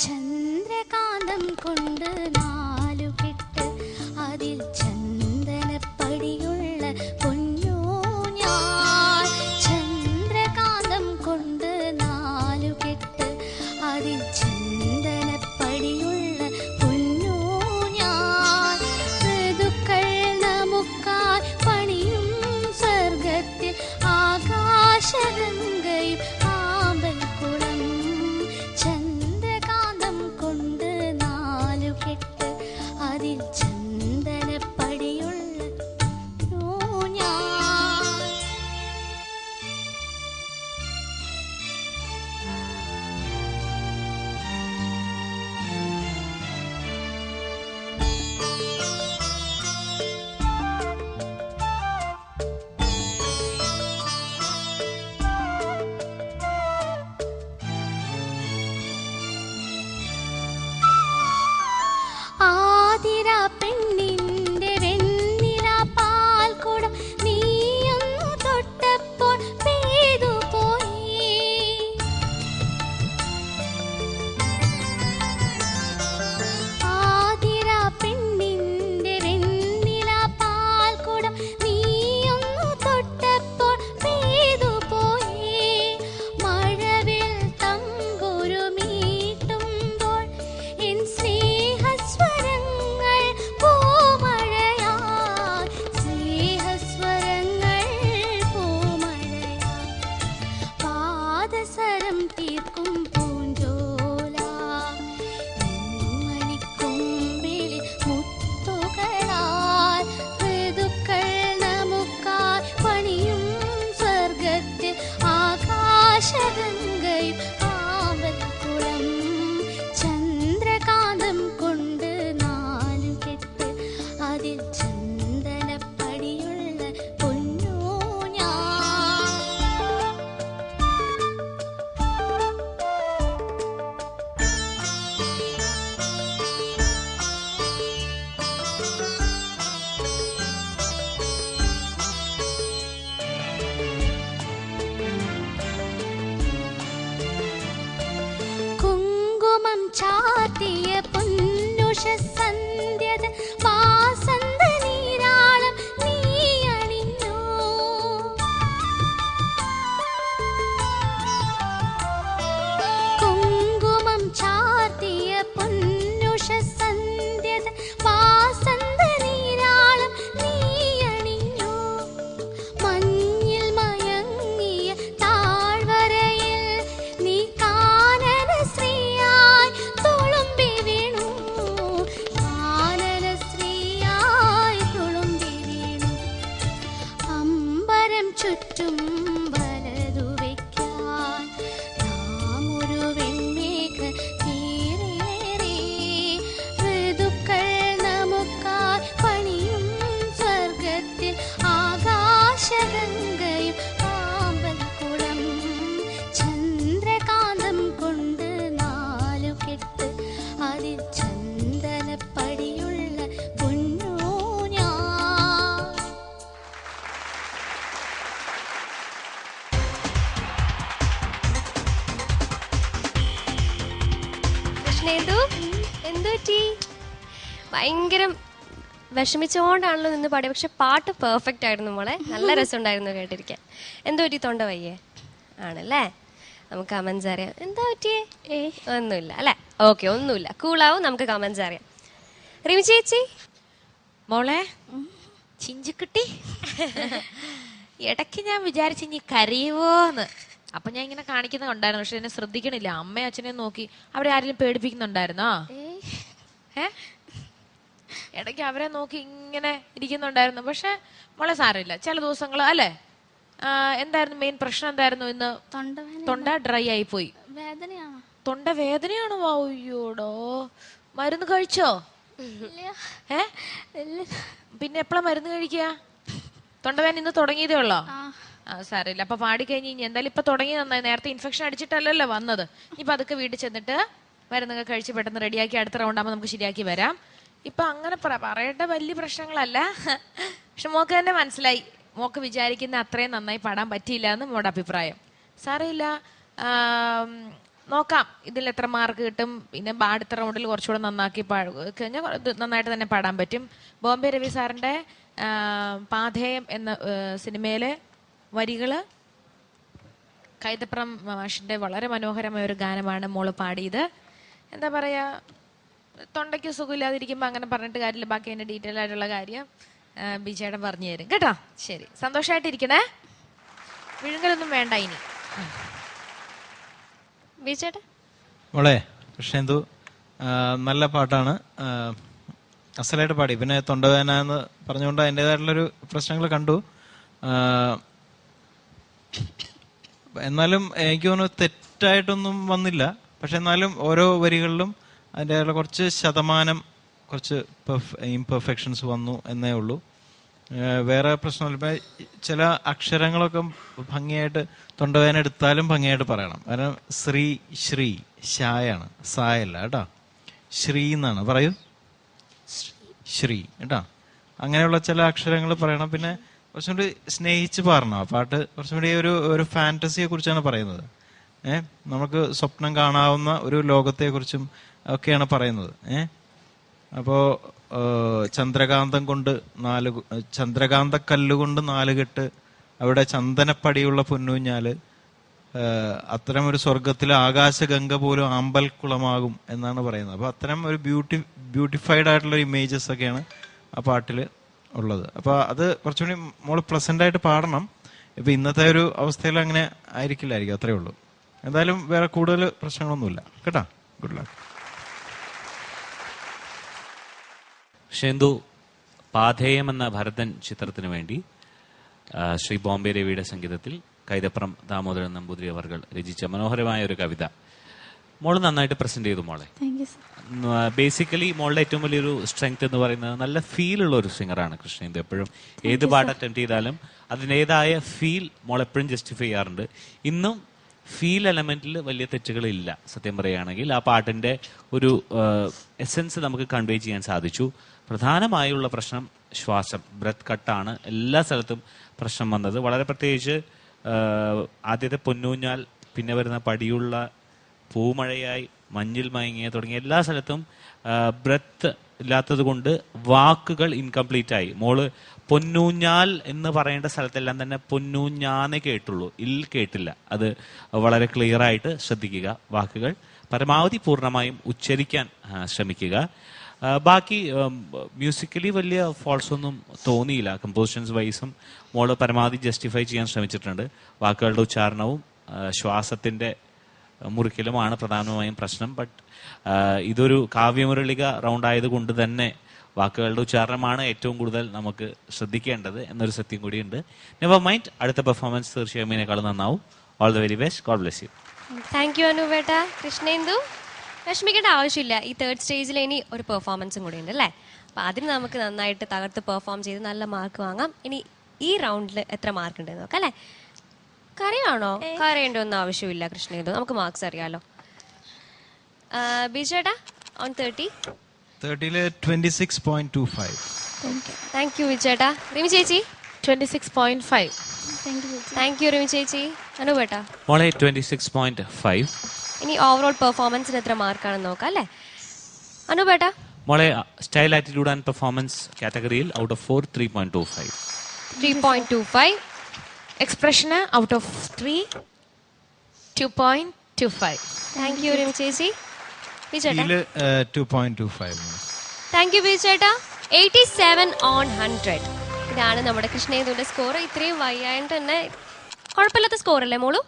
ചന്ദ്രകാന്തം കൊണ്ട് നാലുകെട്ട് അതിൽ ചന്ദനപ്പടിയുള്ള പൊന്നോ ഞാൻ. ചന്ദ്രകാന്തം കൊണ്ട് നാലുകെട്ട് അതിൽ ചന്ദനപ്പടിയുള്ള പൊന്നോ ഞാൻ. ഋതുക്കൾ നമുക്കായി പണിയും സ്വർഗത്തിൽ ആകാശഗംഗയും ആമ്പൽക്കുളം. ചന്ദ്രകാന്തം കൊണ്ട് നാലുകെട്ട് അതിൽ ചന്ദനപ്പടിയുള്ള ഞാൻ. ആതിര പെണ്ണിന്റെ വെണ്ണില പാൽക്കുടം നീയൊന്നു തൊട്ടപ്പോൾ പെയ്തു പോയി. ആതിര പെണ്ണിന്റെ വെണ്ണില പാൽക്കുടം നീയൊന്നു തൊട്ടപ്പോൾ പെയ്തു പോയി. മഴവിൽ തമ്പുരു മീട്ടുമ്പോൾ എൻ സ്നേഹസ്വരങ്ങൾ പൂമഴയായി. സ്നേഹസ്വരങ്ങൾ പൂമഴയായി. പാദസരം തീർക്കും പൂഞ്ചോല മണിക്കൊമ്പിളിൽ മുത്തുകളാൽ. ഋതുക്കൾ നമുക്കായി പണിയും സ്വർഗത്തിൽ ആകാശഗംഗയും ആമ്പൽക്കുളം. ചന്ദ്രകാന്തം കൊണ്ട് നാലുകെട്ട് അതിൽ ചന്ദനപ്പടിയുള്ള പൊന്നോ ഞാൻ. ഭയങ്കര വിഷമിച്ചുകൊണ്ടാണല്ലോ നിന്ന് പാടിയത്. പക്ഷെ പാട്ട് പെർഫെക്റ്റ് ആയിരുന്നു മോളെ. നല്ല രസമുണ്ടായിരുന്നു കേട്ടിരിക്കാൻ. എന്തോ പറ്റി? തൊണ്ട വയ്യേ ആണല്ലേ? നമുക്ക് കമൻസ് അറിയാം. എന്താ പറ്റിയേ? ഒന്നുമില്ല അല്ലേ? ഓക്കെ, ഒന്നുമില്ല, കൂളാവും. നമുക്ക് കമൻസ് അറിയാം. റിമി ചേച്ചി മോളെ ചിഞ്ചുക്കുട്ടി, ഇടയ്ക്ക് ഞാൻ വിചാരിച്ചു ഇനി കരയുവോന്ന്. അപ്പൊ ഞാൻ ഇങ്ങനെ കാണിക്കുന്ന ഉണ്ടായിരുന്നു, പക്ഷെ എന്നെ ശ്രദ്ധിക്കണില്ല. അമ്മയും അച്ഛനെയും നോക്കി അവരെ ആരെങ്കിലും പേടിപ്പിക്കുന്നുണ്ടായിരുന്നോ? ഇടയ്ക്ക് അവരെ നോക്കി ഇങ്ങനെ ഇരിക്കുന്നുണ്ടായിരുന്നു. പക്ഷെ മോളെ സാരമില്ല, ചില ദിവസങ്ങൾ അല്ലേ. എന്തായിരുന്നു മെയിൻ പ്രശ്നം? എന്തായിരുന്നു ഇന്ന്? തൊണ്ട ഡ്രൈ ആയി പോയി. തൊണ്ട വേദനയാണോ? അയ്യോടോ, മരുന്ന് കഴിച്ചോ? പിന്നെ എപ്പോഴാ മരുന്ന് കഴിക്കുക? തൊണ്ടവേദന ഇന്ന് തുടങ്ങിയതേ ഉള്ളോ? സാരമില്ല. അപ്പൊ പാടിക്കഴിഞ്ഞ് ഇനി എന്തായാലും ഇപ്പൊ തുടങ്ങി നന്നായി. നേരത്തെ ഇൻഫെക്ഷൻ അടിച്ചിട്ടല്ലല്ലോ വന്നത്. ഇപ്പൊ അതൊക്കെ വീട്ടിൽ ചെന്നിട്ട് മരുന്നൊക്കെ കഴിച്ച് പെട്ടെന്ന് റെഡിയാക്കി അടുത്ത റൗണ്ട് ആകുമ്പോൾ നമുക്ക് ശരിയാക്കി വരാം. ഇപ്പൊ അങ്ങനെ പറയേണ്ട വലിയ പ്രശ്നങ്ങളല്ല. പക്ഷെ മോക്ക് തന്നെ മനസ്സിലായി, മോക്ക് വിചാരിക്കുന്ന അത്രയും നന്നായി പാടാൻ പറ്റിയില്ല എന്ന് മോടെ അഭിപ്രായം. സാരമില്ല, നോക്കാം ഇതിൽ എത്ര മാർക്ക് കിട്ടും. പിന്നെ അടുത്ത റൗണ്ടിൽ കുറച്ചുകൂടെ നന്നാക്കി കഴിഞ്ഞാൽ നന്നായിട്ട് തന്നെ പാടാൻ പറ്റും. ബോംബെ രവി സാറിന്റെ പാഥേയം എന്ന സിനിമയിലെ വരികള് കൈതപ്രം മാഷിന്റെ വളരെ മനോഹരമായ ഒരു ഗാനമാണ് മോള് പാടിയത്. എന്താ പറയാ, തൊണ്ടയ്ക്ക് സുഖമില്ലാതിരിക്കുമ്പോ അങ്ങനെ പറഞ്ഞിട്ട് കാര്യമില്ല. ബാക്കി അതിന്റെ ഡീറ്റെയിൽ ആയിട്ടുള്ള കാര്യം ബിജേട്ടൻ പറഞ്ഞു തരും കേട്ടോ. ശരി, സന്തോഷമായിട്ടിരിക്കണേ. വിഴുങ്ങലൊന്നും വേണ്ട ഇനി. ബിജേട്ടൻ മോളെ കൃഷ്ണേന്ദു നല്ല പാട്ടാണ്, അസലായിട്ട് പാടി. പിന്നെ തൊണ്ടവേദന എന്ന് പറഞ്ഞുകൊണ്ട് അതിൻ്റെതായിട്ടുള്ളൊരു പ്രശ്നങ്ങൾ കണ്ടു. എന്നാലും എനിക്ക് തോന്നുന്നു തെറ്റായിട്ടൊന്നും വന്നില്ല. പക്ഷെ എന്നാലും ഓരോ വരികളിലും അതിൻ്റെ കുറച്ച് ശതമാനം കുറച്ച് ഇംപെർഫെക്ഷൻസ് വന്നു എന്നേ ഉള്ളൂ. വേറെ പ്രശ്നമില്ല. ചില അക്ഷരങ്ങളൊക്കെ ഭംഗിയായിട്ട് തൊണ്ടവേദന എടുത്താലും ഭംഗിയായിട്ട് പറയണം. കാരണം ശ്രീ ശ്രീ ഷായാണ്, സായല്ല കേട്ടോ. ശ്രീ എന്നാണ് പറയൂ, ശ്രീ കേട്ടോ. അങ്ങനെയുള്ള ചില അക്ഷരങ്ങൾ പറയണം. പിന്നെ കുറച്ചും കൂടി സ്നേഹിച്ച് പാടണം. ആ പാട്ട് കുറച്ചും കൂടി ഒരു ഫാന്റസിയെ കുറിച്ചാണ് പറയുന്നത്. നമുക്ക് സ്വപ്നം കാണാവുന്ന ഒരു ലോകത്തെക്കുറിച്ചും ഒക്കെയാണ് പറയുന്നത്. അപ്പോ ചന്ദ്രകാന്തക്കല്ലുകൊണ്ട് 4 കെട്ട്, അവിടെ ചന്ദനപ്പടിയുള്ള പൊന്നൂഞ്ഞാല്, അത്തരം ഒരു സ്വർഗത്തിലെ ആകാശഗംഗ പോലും ആമ്പൽക്കുളമാകും എന്നാണ് പറയുന്നത്. അപ്പൊ അത്തരം ഒരു ബ്യൂട്ടിഫൈഡ് ആയിട്ടുള്ള ഇമേജസ് ഒക്കെയാണ് ആ പാട്ടിൽ ഉള്ളത്. അപ്പൊ അത് കുറച്ചുകൂടി മോള് പ്ലസന്റ് ആയിട്ട് പാടണം. ഇപ്പൊ ഇന്നത്തെ ഒരു അവസ്ഥയിൽ അങ്ങനെ ആയിരിക്കില്ലായിരിക്കും, അത്രേ ഉള്ളൂ. എന്തായാലും വേറെ കൂടുതൽ പ്രശ്നങ്ങളൊന്നുമില്ല കേട്ടാ. Good luck. ഷേന്ദു, പാഥേയം എന്ന ഭരതൻ ചിത്രത്തിന് വേണ്ടി ശ്രീ ബോംബെ രവിയുടെ സംഗീതത്തിൽ കൈതപ്രം ദാമോദരൻ നമ്പൂതിരി അവർ രചിച്ച മനോഹരമായ ഒരു കവിത മോള് നന്നായിട്ട് പ്രസന്റ് ചെയ്തു മോളെ. ബേസിക്കലി മോളുടെ ഏറ്റവും വലിയൊരു സ്ട്രെങ്ത് എന്ന് പറയുന്നത് നല്ല ഫീൽ ഉള്ള ഒരു സിംഗറാണ് കൃഷ്ണേന്ദു. എപ്പോഴും ഏത് പാട്ട് അറ്റംപ്റ്റ് ചെയ്താലും അതിൻ്റെതായ ഫീൽ മോൾ എപ്പോഴും ജസ്റ്റിഫൈ ചെയ്യാറുണ്ട്. ഇന്നും ഫീൽ എലമെന്റിൽ വലിയ തെറ്റുകളില്ല. സത്യം പറയുകയാണെങ്കിൽ ആ പാട്ടിന്റെ ഒരു എസെൻസ് നമുക്ക് കൺവേ ചെയ്യാൻ സാധിച്ചു. പ്രധാനമായുള്ള പ്രശ്നം ശ്വാസം, ബ്രെത്ത് കട്ടാണ് എല്ലാ സ്ഥലത്തും പ്രശ്നം വന്നത്. വളരെ പ്രത്യേകിച്ച് ആദ്യത്തെ പൊന്നൂഞ്ഞാൽ, പിന്നെ വരുന്ന പടിയുള്ള, പൂമഴയായി, മഞ്ഞിൽ മയങ്ങിയ തുടങ്ങിയ എല്ലാ സ്ഥലത്തും ബ്രെത്ത് ഇല്ലാത്തത് കൊണ്ട് വാക്കുകൾ ഇൻകംപ്ലീറ്റ് ആയി. മോള് പൊന്നൂഞ്ഞാൽ എന്ന് പറയേണ്ട സ്ഥലത്തെല്ലാം തന്നെ പൊന്നൂഞ്ഞാന്നേ കേട്ടുള്ളൂ, കേട്ടില്ല. അത് വളരെ ക്ലിയർ ആയിട്ട് ശ്രദ്ധിക്കുക. വാക്കുകൾ പരമാവധി പൂർണ്ണമായും ഉച്ചരിക്കാൻ ശ്രമിക്കുക. ബാക്കി മ്യൂസിക്കലി വലിയ ഫോൾസ് ഒന്നും തോന്നിയില്ല. കമ്പോസിഷൻസ് വൈസും മോള് പരമാവധി ജസ്റ്റിഫൈ ചെയ്യാൻ ശ്രമിച്ചിട്ടുണ്ട്. വാക്കുകളുടെ ഉച്ചാരണവും ശ്വാസത്തിന്റെ മുറിക്കലുമാണ് പ്രധാനമായും പ്രശ്നം. ബട്ട് ഇതൊരു കാവ്യമുരളിക റൗണ്ട് ആയതുകൊണ്ട് തന്നെ വാക്കുകളുടെ ഉച്ചാരണമാണ് ഏറ്റവും കൂടുതൽ നമുക്ക് ശ്രദ്ധിക്കേണ്ടത് എന്നൊരു സത്യം കൂടിയുണ്ട്. നെവർ മൈൻഡ്, അടുത്ത പെർഫോമൻസ് തീർച്ചയായും ഇതിനേക്കാളും നന്നാവും. All the very best. God bless you. Thank you അനുപേട്ട. കൃഷ്ണേന്ദു, വിഷമിക്കേണ്ട ആവശ്യമില്ല. ഈ 3rd സ്റ്റേജിൽ ഇനി ഒരു പെർഫോമൻസും കൂടി ഉണ്ട് അല്ലേ? അപ്പൊ അതിന് നമുക്ക് നന്നായിട്ട് തകർത്ത് പെർഫോം ചെയ്ത് നല്ല മാർക്ക് വാങ്ങാം. ഇനി ഈ റൗണ്ടിൽ എത്ര മാർക്ക് ഉണ്ടെന്ന് നോക്കാം അല്ലേ? കരയാണോ? കരയേണ്ട ഒന്നും ആവശ്യമില്ല കൃഷ്ണേന്ദു, നമുക്ക് മാർക്സ് അറിയാലോ. ബിജേട്ടാ ഓൺ 30 26.25. താങ്ക് യു ബിജേട്ടാ. റിമി ചേച്ചി 26.5. താങ്ക് യു റിമി ചേച്ചി. അനുപേട്ടാ മോളെ 26.5. ഇനി ഓവറോൾ പെർഫോമൻസിന് എത്ര മാർക്കാണെന്ന് നോക്കാം അല്ലേ? അനുപേട്ടാ മോളെ സ്റ്റൈൽ, ആറ്റിറ്റ്യൂഡ് ആൻഡ് പെർഫോമൻസ് കാറ്റഗറിയിൽ ഔട്ട് ഓഫ് 4 3.25. 3.25. എക്സ്പ്രഷന് out of 3 2.25. Thank you Rimi ചേച്ചി. ബിജുചേട്ടാ 2.25. താങ്ക് യു ബിജുചേട്ടാ. 87 on 100. ഇതാണ് നമ്മുടെ കൃഷ്ണേന്ദുവിന്റെ സ്കോർ. ഇത്രയും വയ്യായിട്ട് തന്നെ കുഴപ്പമില്ലാത്ത സ്കോർ അല്ലേ മോളു?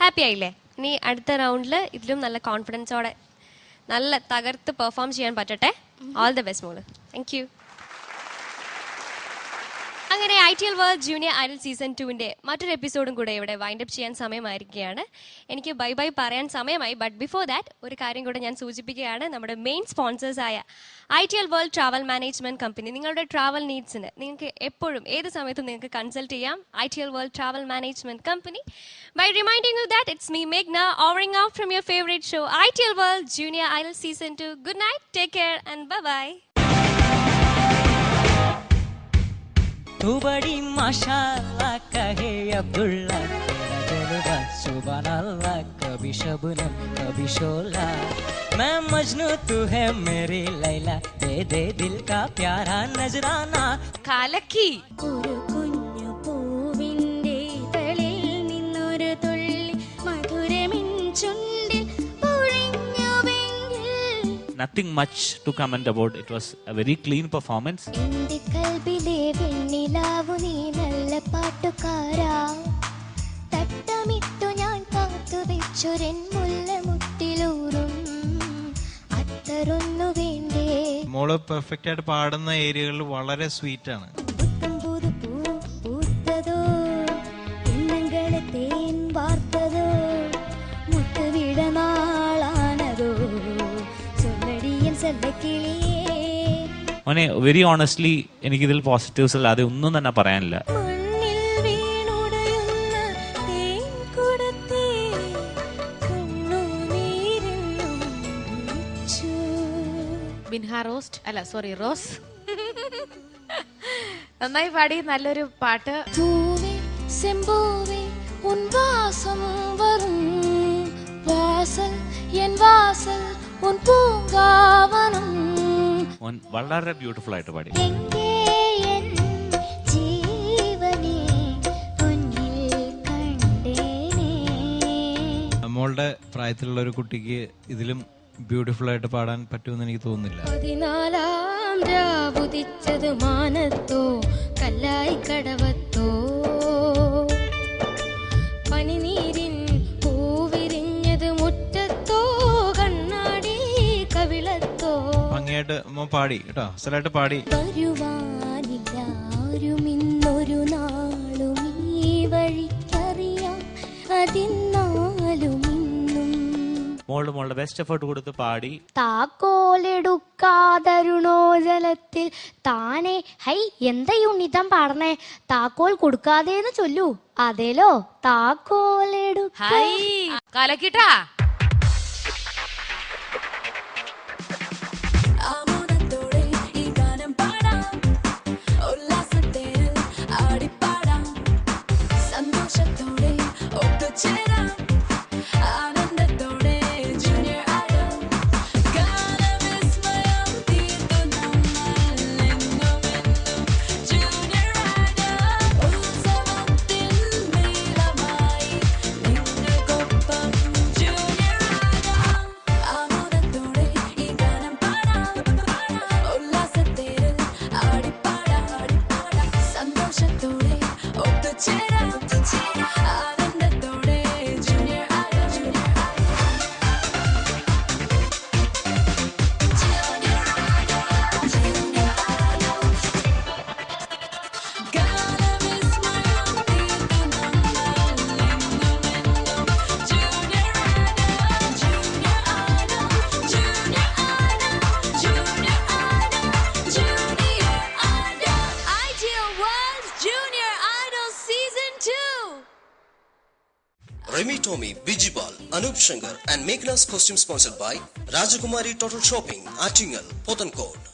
ഹാപ്പി ആയില്ലേ? ഇനി അടുത്ത റൗണ്ടിൽ ഇതിലും നല്ല കോൺഫിഡൻസോടെ നല്ല തകർത്ത് പെർഫോം ചെയ്യാൻ പറ്റട്ടെ. ഓൾ ദ ബെസ്റ്റ് മോള്. Thank you. അങ്ങനെ ITL world junior idol season 2ന്റെ മറ്റൊരു എപ്പിസോഡും കൂടെ ഇവിടെ വൈൻഡപ്പ് ചെയ്യാൻ സമയമായിരിക്കുകയാണ്. എനിക്ക് ബൈ ബൈ പറയാൻ സമയമായി. ബട്ട് ബിഫോർ ദാറ്റ് ഒരു കാര്യം കൂടെ ഞാൻ സൂചിപ്പിക്കുകയാണ്. നമ്മുടെ മെയിൻ സ്പോൺസേഴ്സായ ITL world travel management company നിങ്ങളുടെ ട്രാവൽ നീഡ്സിന് നിങ്ങൾക്ക് എപ്പോഴും ഏത് സമയത്തും നിങ്ങൾക്ക് കൺസൾട്ട് ചെയ്യാം. ITL world travel management company. By reminding you that it's me Meghna offering out from your favorite show ITL World Junior Idol Season 2. Good night, take care and bye-bye. तू बड़ी माशाअल्लाह कहे अब्दुल्ला, तेरा सुभान अल्लाह, कभी शबनम कभी शोला, मैं मजनू तू है मेरी लैला, दे दे दिल का प्यारा नजराना. കലക്കി. ഒരു കുഞ്ഞു പൂവിന്റെ തളിൽ നിന്നൊരു തുള്ളി മധുരമിൻ ചുണ്ടിൽ പൊഴിഞ്ഞുവെങ്കിൽ Nothing much to comment about. It was a very clean performance. എന്റെ കൽബിലെ വെണ്ണിലാവു നീ നല്ല പാട്ടുകാരാ, തട്ടമിട്ടു ഞാൻ കാത്തു വെച്ചൊരൻ മുല്ലമുട്ടിലൂറും അത്തറൊന്നു വേണ്ടേ. മോള് പെർഫെക്റ്റ് ആയിട്ട് പാടുന്ന ഏരിയകളിൽ വളരെ സ്വീറ്റ് ആണ്. പുതുപുതു പൂ പൂത്തതോ, എണ്ണങ്ങളെ തേൻ വാർത്തതോ, മുട്ടുവിട നാളാണതോ, ചൊല്ലടിയൻ സെല്ലക്കിളിയേ. മോനെ വെരി ഓണസ്റ്റ്ലി എനിക്കിതിൽ പോസിറ്റീവ്സ് അല്ലാതെ ഒന്നും തന്നെ പറയാനില്ല. മണ്ണിൽ വീണുടയുന്ന തേൻകുടത്തെ കണ്ണുനീരെന്നും ഒഴിച്ചു. ബിൻഹ റോസ്റ്റ് അല്ല സോറി റോസ്. നന്നായി പാടി. നല്ലൊരു പാട്ട്. പൂവേ செம்பூவே உன் வாசம் வரும் வாசல் என் வாசல் உன் பூங்காவனம். മോൻ വളരെ ബ്യൂട്ടിഫുൾ ആയിട്ട് പാടി. എങ്കേ എൻ ജീവനേ പൊന്നിൽ കണ്ടേനേ. മോളുടെ പ്രായത്തിലുള്ള ഒരു കുട്ടിക്ക് ഇതിലും ബ്യൂട്ടിഫുൾ ആയിട്ട് പാടാൻ പറ്റുമെന്ന് എനിക്ക് തോന്നുന്നില്ല. 14 രാവുദിച്ചത് മാനത്തോ കല്ലായി കടവത്തോ, പനിനീരിൻ പൂവിരിഞ്ഞത് മുറ്റത്തോ കണ്ണാടി കവിളത്തോ. ഭംഗിയായിട്ട് മോൻ പാടി കേട്ടോ, അസലായിട്ട് പാടി. വരുവാനില്ല ആരും ഇന്നൊരു നാളും ഈ വഴിക്കറിയാം, അതിന്നാലും ഇന്നും മോളുടെ ബെസ്റ്റ് എഫേർട്ട് കൊടുത്ത് പാടി. താക്കോലെടുക്കാതരുണോ ജലത്തിൽ താനെ. ഹൈ എന്താ ഉണ്ണിത്താൻ പാടണേ? താക്കോൽ കൊടുക്കാതേന്ന് ചൊല്ലൂ. അതേലോ താക്കോലെടുക്ക. High കലക്കിട്ടാ. Remy Tommy, Bijibal, Anup Shankar and Meghna's costume sponsored by Rajakumari Total Shopping, Attingal, Pothankode.